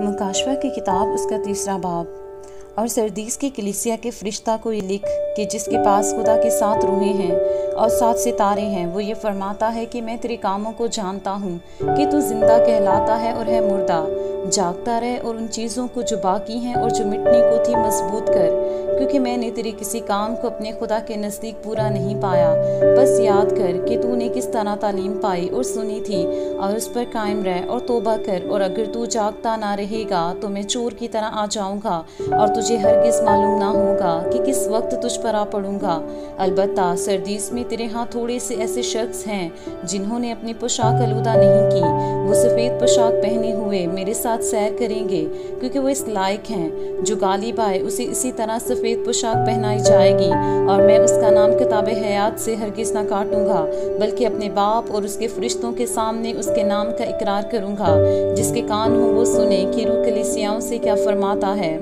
मुकाशवा की किताब उसका तीसरा बाब। और सरदीस की कलीसिया के फरिश्ता को ये लिख कि जिसके पास खुदा के 7 रूहें हैं और 7 सितारे हैं, वो ये फरमाता है कि मैं तेरे कामों को जानता हूँ कि तू जिंदा कहलाता है और है मुर्दा। जागता रहे और उन चीज़ों को जो बाकी हैं और जो मिटने को थी मजबूत कर, क्योंकि मैंने तेरे किसी काम को अपने खुदा के नज़दीक पूरा नहीं पाया। बस याद कर कि तूने किस तरह तालीम पाई और सुनी थी, और उस पर कायम रह और तौबा कर। और अगर तू जागता ना रहेगा तो मैं चोर की तरह आ जाऊंगा और तुझे हरगिज़ मालूम ना होगा कि किस वक्त तुझ पर आ पड़ूंगा। अलबत्ता सरदीस में तेरे यहाँ थोड़े से ऐसे शख्स हैं जिन्होंने अपनी पोशाक आलूदा नहीं की। वो सफ़ेद पोशाक पहने हुए मेरे साथ सैर करेंगे, क्योंकि वो इस लायक हैं। जो गालिब आए उसे इसी तरह सफ़ेद पोशाक पहनाई जाएगी, और मैं उसका नाम किताब हयात से हरगिज़ ना काटूंगा, बल्कि अपने बाप और उसके फरिश्तों के सामने उसके नाम का इकरार करूंगा। जिसके कान हो वो सुने कि रूह कलीसियाओं से क्या फरमाता है।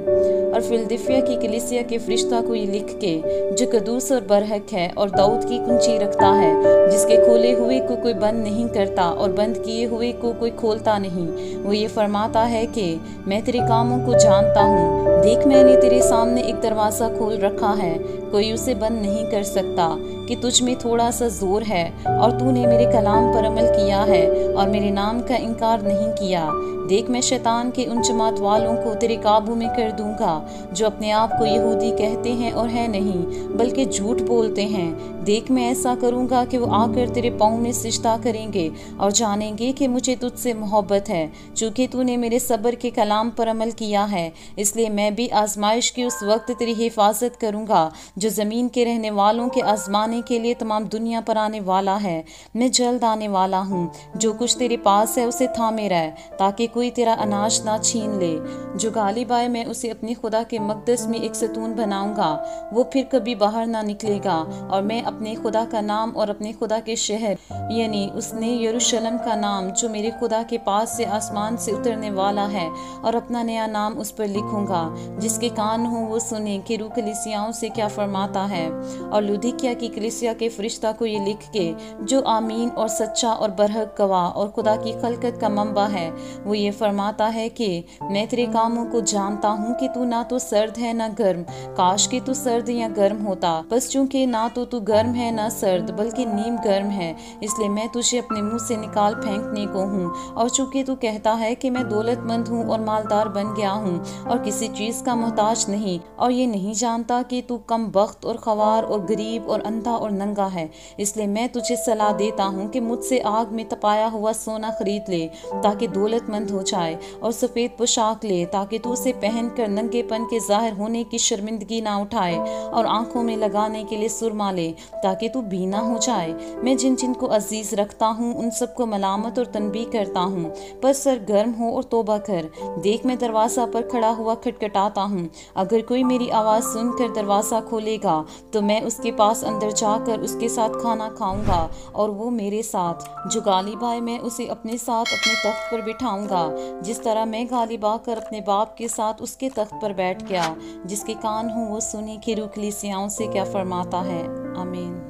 और फिलदिफिया की कलीसिया के फरिश्ता को ये लिख के, जो कदूस और बरहक है और दाऊद की कुंजी रखता है, जिसके खोले हुए को कोई बंद नहीं करता और बंद किए हुए को कोई खोलता नहीं, वो ये फरमाता है कि मैं तेरे कामों को जानता हूँ। देख, मैंने तेरे सामने एक दरवाज़ा खोल रखा है, कोई उसे बंद नहीं कर सकता। कि तुझ में थोड़ा सा जोर है और तूने मेरे कलाम पर अमल किया है और मेरे नाम का इनकार नहीं किया। देख, मैं शैतान के उन जमात वालों को तेरे काबू में कर दूंगा जो अपने आप को यहूदी कहते हैं और है नहीं, बल्कि झूठ बोलते हैं। देख, मैं ऐसा करूंगा कि वो आकर तेरे पाँव में सिजदा करेंगे और जानेंगे कि मुझे तुझसे मोहब्बत है। चूँकि तूने मेरे सब्र के कलाम पर अमल किया है, इसलिए मैं भी आजमाइश की उस वक्त तेरी हिफाजत करूंगा जो ज़मीन के रहने वालों के आजमाने के लिए तमाम दुनिया पर आने वाला है। मैं जल्द आने वाला हूँ। जो कुछ तेरे पास है उसे थामे रह, ताकि कोई तेरा अनाज ना छीन ले। जो गालिब आए, मैं उसे अपने खुदा के मकदस में एक सतून बनाऊंगा, वो फिर कभी बाहर ना निकलेगा। और मैं अपने खुदा का नाम और अपने खुदा के शहर यानी उसने यरूशलेम का नाम जो मेरे खुदा के पास से आसमान से उतरने वाला है, और अपना नया नाम उस पर लिखूंगा। जिसके कान हो वो सुने कि रूह कलीसियाओं से क्या फरमाता है। और लुदिकिया की कलीसिया के फरिश्ता को ये लिख के, जो आमीन और सच्चा और बरहक गवाह और खुदा की खलकत का मंबा है, वो ये फरमाता है कि मैं तेरे कामों को जानता हूँ कि तू ना तो सर्द है ना गर्म। काश कि तू सर्द या गर्म होता, बस चूंकि ना तो तू गर्म है ना सर्द, बल्कि नीम गर्म है, इसलिए मैं तुझे अपने मुंह से निकाल फेंकने को हूँ। और चूंकि तू कहता है कि मैं दौलतमंद हूँ और मालदार बन गया हूँ और किसी चीज का मोहताज नहीं, और ये नहीं जानता कि तू कम बख्त और खवार और गरीब और अंधा और नंगा है, इसलिए मैं तुझे सलाह देता हूँ कि मुझसे आग में तपाया हुआ सोना खरीद ले ताकि दौलतमंद हो जाए, और सफ़ेद पोशाक ले ताकि तू उसे पहनकर नंगेपन के जाहिर होने की शर्मिंदगी ना उठाए, और आंखों में लगाने के लिए सुरमा ले ताकि तू बीना हो जाए। मैं जिन जिन को अजीज रखता हूँ उन सबको मलामत और तनबीह करता हूँ, पर सर गर्म हो और तौबा कर। देख, मैं दरवाज़ा पर खड़ा हुआ खटखटाता हूँ। अगर कोई मेरी आवाज़ सुनकर दरवाज़ा खोलेगा तो मैं उसके पास अंदर जाकर उसके साथ खाना खाऊंगा और वो मेरे साथ। जो गालिब आए, मैं उसे अपने साथ अपने तख्त पर बिठाऊंगा, जिस तरह मैं गालिब आकर अपने बाप के साथ उसके तख्त पर बैठ गया। जिसके कान हो वो सुने कि रूह कलीसियाओं से क्या फरमाता है। आमीन।